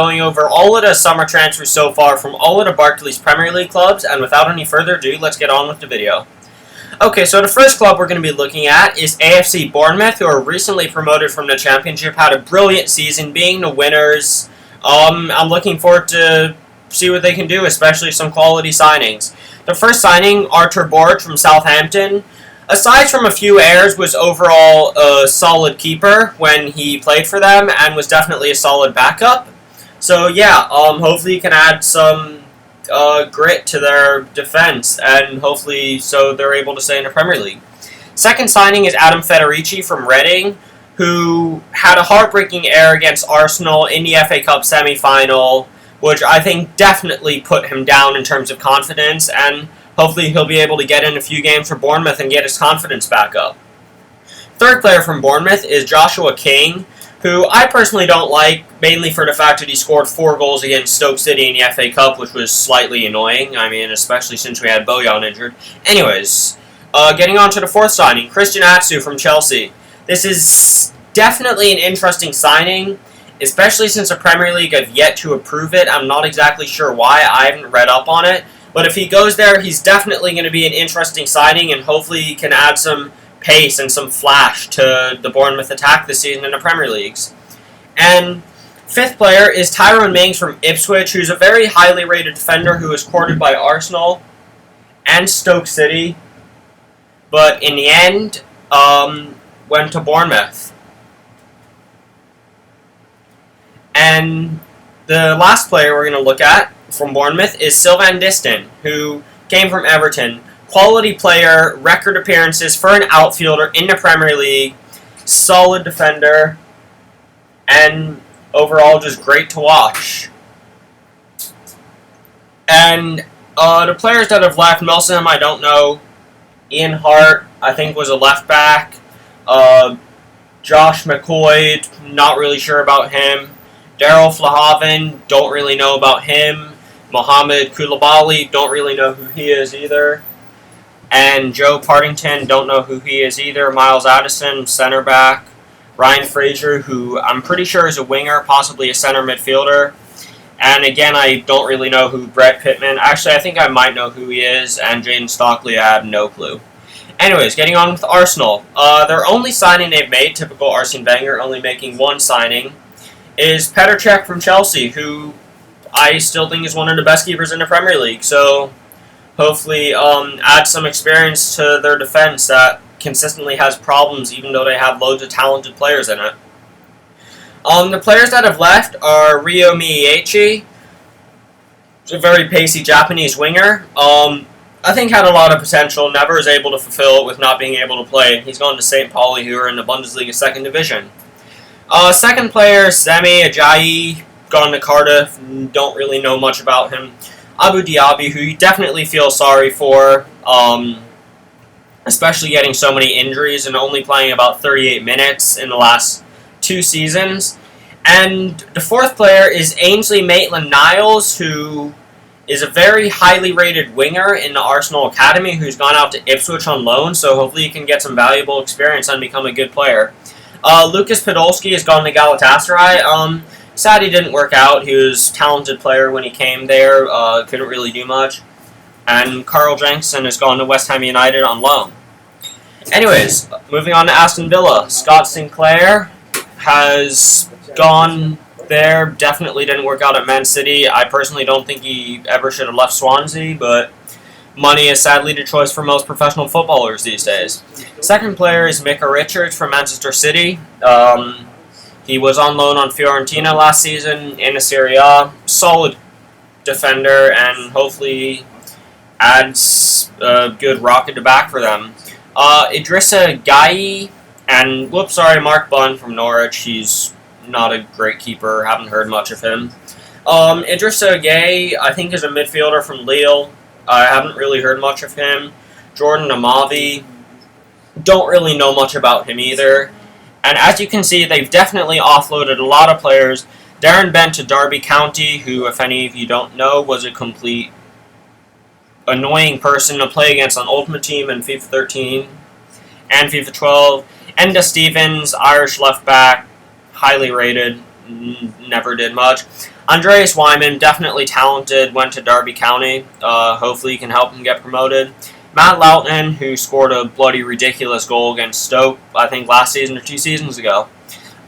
Going over all of the summer transfers so far from all of the Barclays Premier League clubs, and without any further ado, let's get on with the video. Okay, so the first club we're going to be looking at is AFC Bournemouth, who are recently promoted from the Championship, had a brilliant season, being the winners. I'm looking forward to see what they can do, especially some quality signings. The first signing, Artur Boruc from Southampton. Aside from a few errors, was overall a solid keeper when he played for them, and was definitely a solid backup. So yeah, hopefully he can add some grit to their defense, and hopefully so they're able to stay in the Premier League. Second signing is Adam Federici from Reading, who had a heartbreaking error against Arsenal in the FA Cup semi-final, which I think definitely put him down in terms of confidence, and hopefully he'll be able to get in a few games for Bournemouth and get his confidence back up. Third player from Bournemouth is Joshua King, who I personally don't like, mainly for the fact that he scored 4 goals against Stoke City in the FA Cup, which was slightly annoying. I mean, especially since we had Bojan injured. Anyways, getting on to the fourth signing, Christian Atsu from Chelsea. This is definitely an interesting signing, especially since the Premier League have yet to approve it. I'm not exactly sure why. I haven't read up on it. But if he goes there, he's definitely going to be an interesting signing, and hopefully he can add some pace and some flash to the Bournemouth attack this season in the Premier Leagues. And fifth player is Tyrone Mings from Ipswich, who's a very highly rated defender who was courted by Arsenal and Stoke City, but in the end went to Bournemouth. And the last player we're going to look at from Bournemouth is Sylvain Distin, who came from Everton. Quality player, record appearances for an outfielder in the Premier League, solid defender, and overall just great to watch. And the players that have left, most of them I don't know. Ian Hart, I think, was a left back. Josh McCoy, not really sure about him. Daryl Flahaven, don't really know about him. Mohamed Koulibaly, don't really know who he is either. And Joe Partington, don't know who he is either. Miles Addison, center back. Ryan Fraser, who I'm pretty sure is a winger, possibly a center midfielder. And again, I don't really know who Brett Pittman. Actually, I think I might know who he is. And Jaden Stockley, I have no clue. Anyways, getting on with Arsenal. Their only signing they've made, typical Arsene Wenger, only making one signing, is Petr Cech from Chelsea, who I still think is one of the best keepers in the Premier League. So hopefully add some experience to their defense that consistently has problems even though they have loads of talented players in it. The players that have left are Ryo Miyachi, a very pacey Japanese winger. I think had a lot of potential, never was able to fulfill it with not being able to play. He's gone to St. Pauli, who are in the Bundesliga 2nd Division. Second player, Semi Ajayi, gone to Cardiff, don't really know much about him. Abu Diaby, who you definitely feel sorry for, especially getting so many injuries and only playing about 38 minutes in the last 2 seasons. And the fourth player is Ainsley Maitland-Niles, who is a very highly rated winger in the Arsenal Academy, who's gone out to Ipswich on loan, so hopefully he can get some valuable experience and become a good player. Lucas Podolski has gone to Galatasaray. Sad he didn't work out. He was a talented player when he came there. Couldn't really do much. And Carl Jensen has gone to West Ham United on loan. Anyways, moving on to Aston Villa. Scott Sinclair has gone there. Definitely didn't work out at Man City. I personally don't think he ever should have left Swansea, but money is sadly the choice for most professional footballers these days. Second player is Micah Richards from Manchester City. He was on loan on Fiorentina last season in the Serie A. Solid defender, and hopefully adds a good rocket to back for them. Idrissa Gueye and, Mark Bunn from Norwich. He's not a great keeper. Haven't heard much of him. Idrissa Gueye, I think, is a midfielder from Lille. I haven't really heard much of him. Jordan Amavi, don't really know much about him either. And as you can see, they've definitely offloaded a lot of players. Darren Bent to Derby County, who, if any of you don't know, was a complete annoying person to play against on Ultimate Team in FIFA 13 and FIFA 12. Enda Stevens, Irish left back, highly rated, never did much. Andreas Wyman, definitely talented, went to Derby County. Hopefully he can help him get promoted. Matt Loughton, who scored a bloody ridiculous goal against Stoke, I think last season or 2 seasons ago.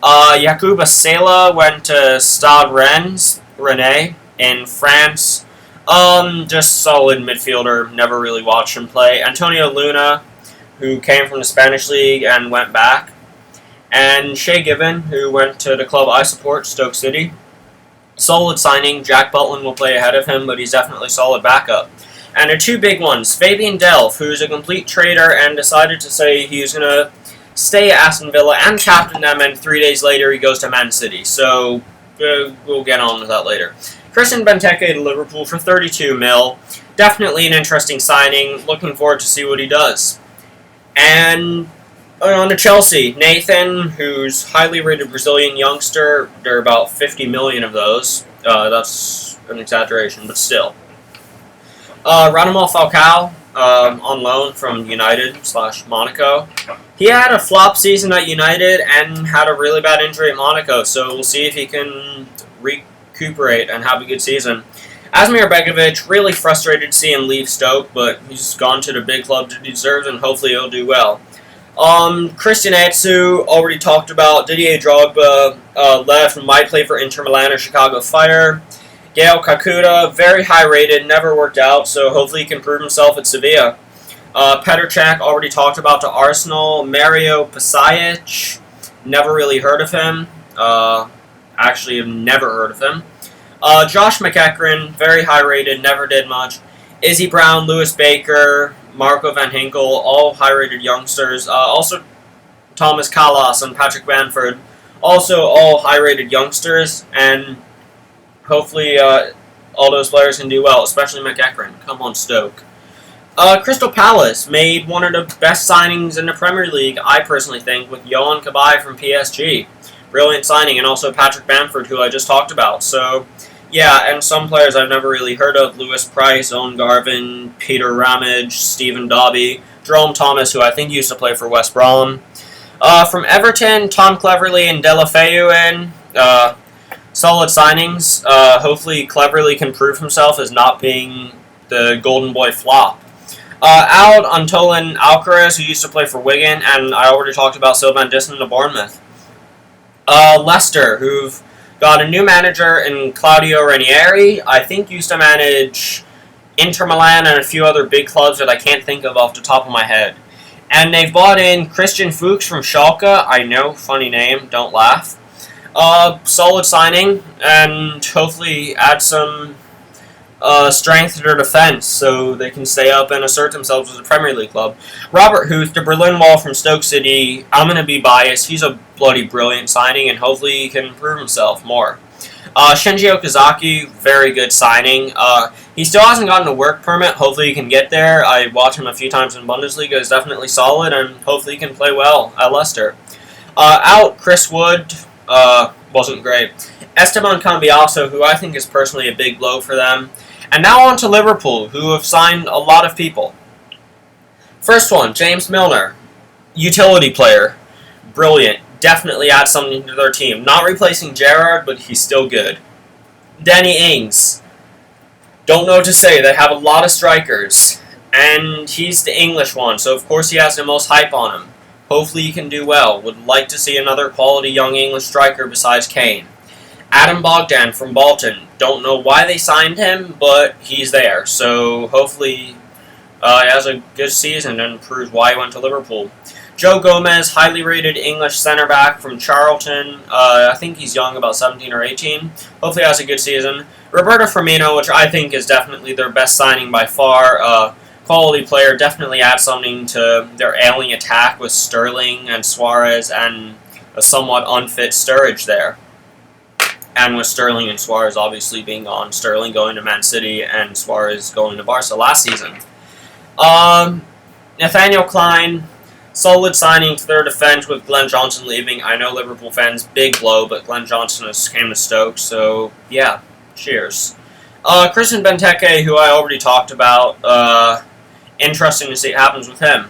Yakuba Sela went to Stade Rennais in France. Just solid midfielder, never really watched him play. Antonio Luna, who came from the Spanish League and went back. And Shay Given, who went to the club I support, Stoke City. Solid signing. Jack Butland will play ahead of him, but he's definitely solid backup. And the 2 big ones, Fabian Delph, who's a complete traitor and decided to say he's going to stay at Aston Villa and captain them, and 3 days later he goes to Man City. So, we'll get on with that later. Christian Benteke to Liverpool for 32 mil. Definitely an interesting signing. Looking forward to see what he does. And on to Chelsea. Nathan, who's highly rated Brazilian youngster. There are about 50 million of those. That's an exaggeration, but still. Radamel Falcao, on loan from United/Monaco. He had a flop season at United and had a really bad injury at Monaco, so we'll see if he can recuperate and have a good season. Asmir Begovic, really frustrated to see him leave Stoke, but he's gone to the big club that he deserves, and hopefully he'll do well. Christian Atsu, already talked about. Didier Drogba left and might play for Inter Milan or Chicago Fire. Gael Kakuta, very high rated, never worked out, so hopefully he can prove himself at Sevilla. Petr Cech, already talked about to Arsenal. Mario Pasajic, never really heard of him. Actually, I've never heard of him. Josh McEachran, very high rated, never did much. Izzy Brown, Lewis Baker, Marco Van Hinkel, all high rated youngsters. Also Thomas Kalas and Patrick Bamford, also all high rated youngsters, and hopefully all those players can do well, especially McEachran. Come on, Stoke. Crystal Palace made one of the best signings in the Premier League, I personally think, with Yohan Cabaye from PSG. Brilliant signing, and also Patrick Bamford, who I just talked about. So, yeah, and some players I've never really heard of. Lewis Price, Owen Garvin, Peter Ramage, Stephen Dobby, Jerome Thomas, who I think used to play for West Brom. From Everton, Tom Cleverley and Deulofeu in. Solid signings. Hopefully Cleverley can prove himself as not being the golden boy flop. Out Antoine Alcaraz, who used to play for Wigan, and I already talked about Sylvain Disson to Bournemouth. Leicester, who've got a new manager in Claudio Ranieri. I think used to manage Inter Milan and a few other big clubs that I can't think of off the top of my head. And they've bought in Christian Fuchs from Schalke. I know, funny name, don't laugh. Solid signing, and hopefully add some strength to their defense so they can stay up and assert themselves as a Premier League club. Robert Huth, the Berlin Wall from Stoke City. I'm going to be biased. He's a bloody brilliant signing, and hopefully he can improve himself more. Shinji Okazaki, very good signing. He still hasn't gotten a work permit. Hopefully he can get there. I watched him a few times in Bundesliga. He's definitely solid, and hopefully he can play well at Leicester. Out Chris Wood, wasn't great. Esteban Cambiasso, who I think is personally a big blow for them. And now on to Liverpool, who have signed a lot of people. First one, James Milner. Utility player. Brilliant. Definitely add something to their team. Not replacing Gerrard, but he's still good. Danny Ings. Don't know what to say. They have a lot of strikers. And he's the English one, so of course he has the most hype on him. Hopefully he can do well. Would like to see another quality young English striker besides Kane. Adam Bogdan from Bolton. Don't know why they signed him, but he's there. So hopefully he has a good season and proves why he went to Liverpool. Joe Gomez, highly rated English centre-back from Charlton. I think he's young, about 17 or 18. Hopefully he has a good season. Roberto Firmino, which I think is definitely their best signing by far. Quality player, definitely add something to their ailing attack with Sterling and Suarez and a somewhat unfit Sturridge there. And with Sterling and Suarez obviously being gone, Sterling going to Man City and Suarez going to Barca last season. Nathaniel Klein, solid signing to their defense with Glenn Johnson leaving. I know Liverpool fans, big blow, but Glenn Johnson has came to Stoke, so yeah, cheers. Christian Benteke, who I already talked about, interesting to see what happens with him.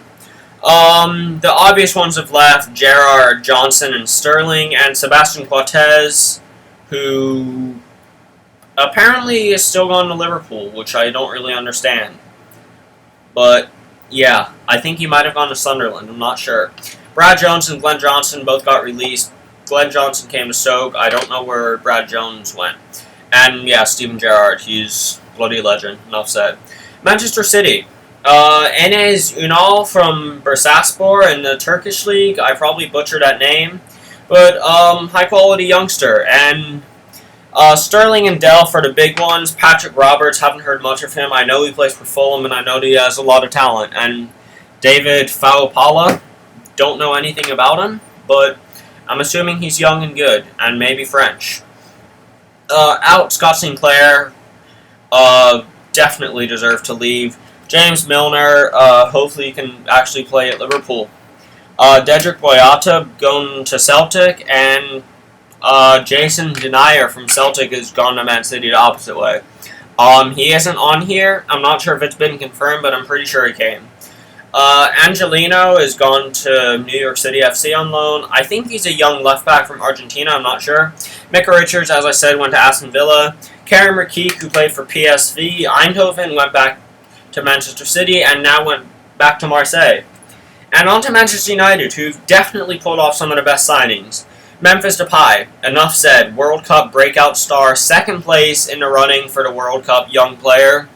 The obvious ones have left, Gerrard, Johnson, and Sterling, and Sebastian Cortez. who apparently is still going to Liverpool, which I don't really understand. But, yeah, I think he might have gone to Sunderland. I'm not sure. Brad Jones and Glenn Johnson both got released. Glenn Johnson came to Stoke. I don't know where Brad Jones went. And, yeah, Steven Gerrard. He's bloody legend. Enough said. Manchester City. Enes Ünal from Bursaspor in the Turkish league. I probably butchered that name. But, high-quality youngster. And Sterling and Dell for the big ones. Patrick Roberts, haven't heard much of him. I know he plays for Fulham, and I know that he has a lot of talent. And David Faupala, don't know anything about him, but I'm assuming he's young and good, and maybe French. Out, Scott Sinclair, definitely deserved to leave. James Milner, hopefully he can actually play at Liverpool. Dedrick Boyata going to Celtic, and Jason Denier from Celtic has gone to Man City the opposite way. He isn't on here. I'm not sure if it's been confirmed, but I'm pretty sure he came. Angelino has gone to New York City FC on loan. I think he's a young left back from Argentina. I'm not sure. Micah Richards, as I said, went to Aston Villa. Karen McKeek, who played for PSV Eindhoven, went back to Manchester City and now went back to Marseille. And on to Manchester United, who've definitely pulled off some of the best signings. Memphis Depay, enough said, World Cup breakout star, second place in the running for the World Cup young player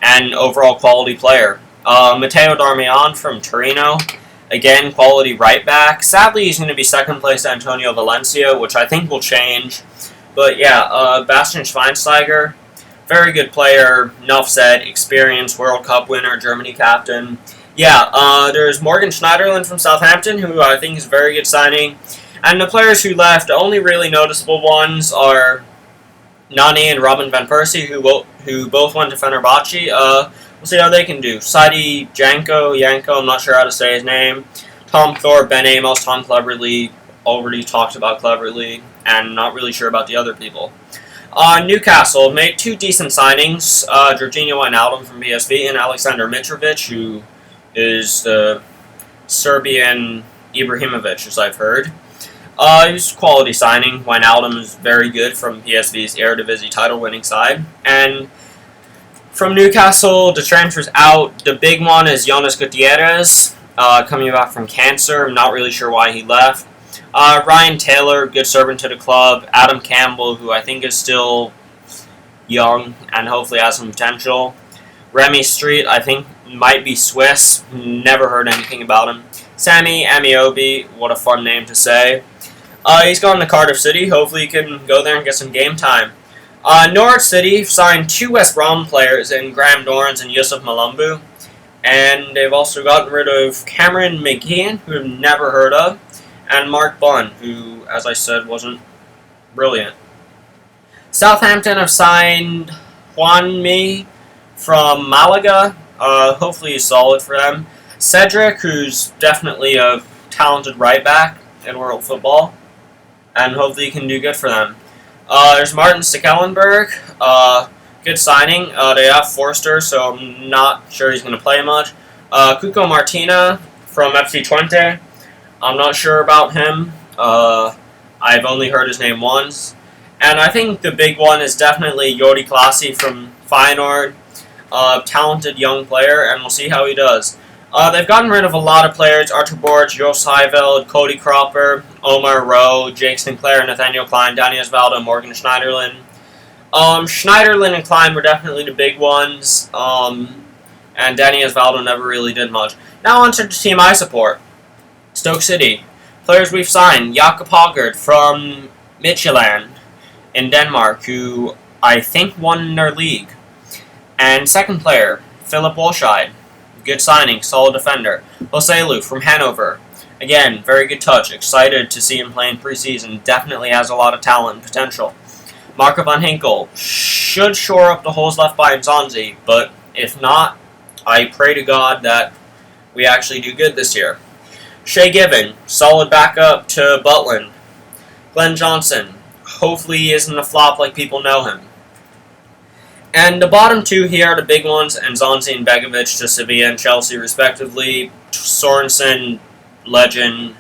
and overall quality player. Matteo Darmian from Torino, again, quality right back. Sadly, he's going to be second place to Antonio Valencia, which I think will change. But yeah, Bastian Schweinsteiger, very good player, enough said, experienced World Cup winner, Germany captain. Yeah, there's Morgan Schneiderlin from Southampton, who I think is a very good signing. And the players who left, the only really noticeable ones are Nani and Robin van Persie, who both went to Fenerbahce. We'll see how they can do. Saidi Yanko, I'm not sure how to say his name. Tom Thorpe, Ben Amos, Tom Cleverley, already talked about Cleverley, and not really sure about the other people. Newcastle made two decent signings. Jorginho Wijnaldum from PSV and Alexander Mitrovic, who is the Serbian Ibrahimovic, as I've heard. He was a quality signing. Wijnaldum is very good from PSV's Eredivisie title-winning side. And from Newcastle, the transfer's out. The big one is Jonas Gutierrez, coming back from cancer. I'm not really sure why he left. Ryan Taylor, good servant to the club. Adam Campbell, who I think is still young and hopefully has some potential. Remy Street, I think, might be Swiss. Never heard anything about him. Sammy Amiobi, what a fun name to say. He's gone to Cardiff City. Hopefully he can go there and get some game time. Norwich City signed two West Brom players in Graham Dorrans and Yusuf Malumbu. And they've also gotten rid of Cameron McGeehan, who I've never heard of, and Mark Bunn, who, as I said, wasn't brilliant. Southampton have signed Juan Mi from Malaga. Hopefully he's solid for them. Cedric, who's definitely a talented right back in world football, and hopefully he can do good for them. There's Martin Stekelenburg, good signing. They have Forster, so I'm not sure he's going to play much. Cuco Martina from FC Twente, I'm not sure about him. I've only heard his name once. And I think the big one is definitely Jordi Klasi from Feyenoord, talented young player, and we'll see how he does. They've gotten rid of a lot of players: Artur Borch, Jos Heiveld, Cody Cropper, Omar Rowe, Jake Sinclair, Nathaniel Klein, Danny Osvaldo, Morgan Schneiderlin. Schneiderlin and Klein were definitely the big ones, and Danny Osvaldo never really did much. Now on to the team I support, Stoke City. Players we've signed: Jakob Hogard from Midtjylland in Denmark, who I think won their league. And second player, Philip Wolscheid. Good signing, solid defender. Joselu from Hanover. Again, very good touch. Excited to see him play in preseason. Definitely has a lot of talent and potential. Marco van Hinkel should shore up the holes left by Nzonzi, but if not, I pray to God that we actually do good this year. Shay Given, solid backup to Butland. Glenn Johnson, hopefully he isn't a flop like people know him. And the bottom two here are the big ones: Nzonzi and Begovic to Sevilla and Chelsea respectively. Sorensen, legend.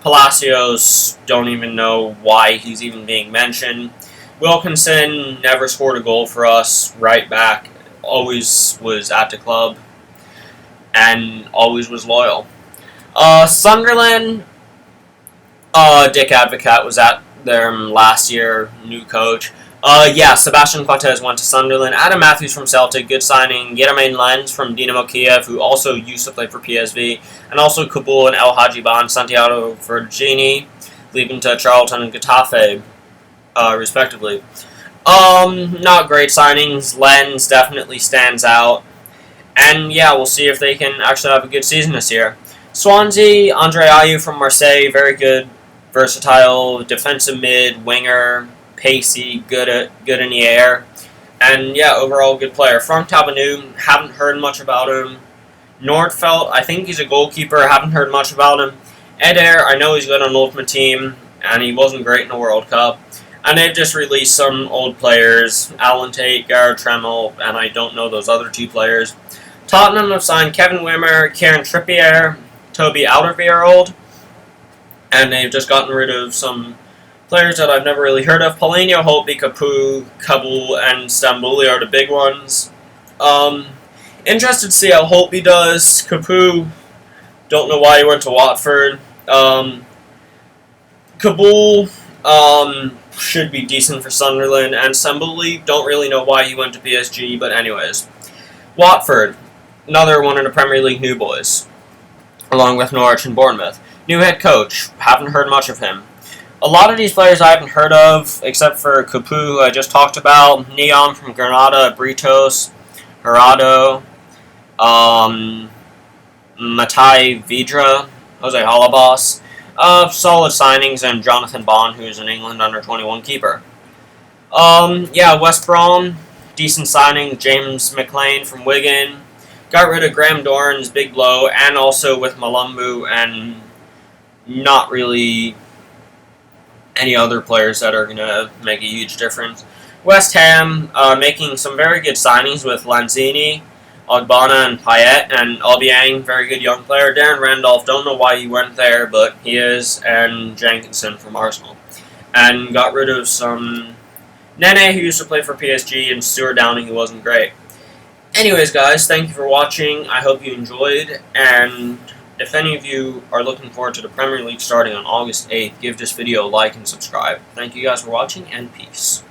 Palacios, don't even know why he's even being mentioned. Wilkinson never scored a goal for us. Right back, always was at the club and always was loyal. Sunderland, Dick Advocat was at there last year, new coach. Yeah, Sebastian Cortez went to Sunderland. Adam Matthews from Celtic, good signing. Yeremain Lens from Dinamo Kiev, who also used to play for PSV. And also Kabul and El Hadjiban, Santiago Vergini, leaving to Charlton and Getafe, respectively. Not great signings. Lens definitely stands out. And yeah, we'll see if they can actually have a good season this year. Swansea, Andre Ayew from Marseille, very good, versatile, defensive mid, winger, pacey, good in the air, and yeah, overall good player. Frank Tavernier, haven't heard much about him. Nordfeldt, I think he's a goalkeeper, haven't heard much about him. Eder, I know he's good on Ultimate Team, and he wasn't great in the World Cup. And they've just released some old players, Alan Tate, Gareth Tremmel, and I don't know those other two players. Tottenham have signed Kevin Wimmer, Kieran Trippier, Toby Alderweireld, and they've just gotten rid of some players that I've never really heard of. Paulinho, Holtby, Capu, Kabul, and Stambouli are the big ones. Interested to see how Holtby does. Capu, don't know why he went to Watford. Kabul, should be decent for Sunderland, and Stambouli, don't really know why he went to PSG, but anyways. Watford, another one of the Premier League new boys, along with Norwich and Bournemouth. New head coach, haven't heard much of him. A lot of these players I haven't heard of, except for Capu, who I just talked about, Neom from Granada, Britos, Herado, Matai Vidra, Jose Halabas. Solid signings, and Jonathan Bond, who's an England under-21 keeper. Yeah, West Brom, decent signing, James McLean from Wigan. Got rid of Graham Dorrans, big blow, and also with Malumbu, and not really any other players that are going to make a huge difference. West Ham, making some very good signings with Lanzini, Ogbonna, and Payet, and Obiang, very good young player. Darren Randolph, don't know why he went there, but he is, and Jenkinson from Arsenal. And got rid of some Nene, who used to play for PSG, and Stuart Downing, who wasn't great. Anyways, guys, thank you for watching. I hope you enjoyed, and if any of you are looking forward to the Premier League starting on August 8th, give this video a like and subscribe. Thank you guys for watching, and peace.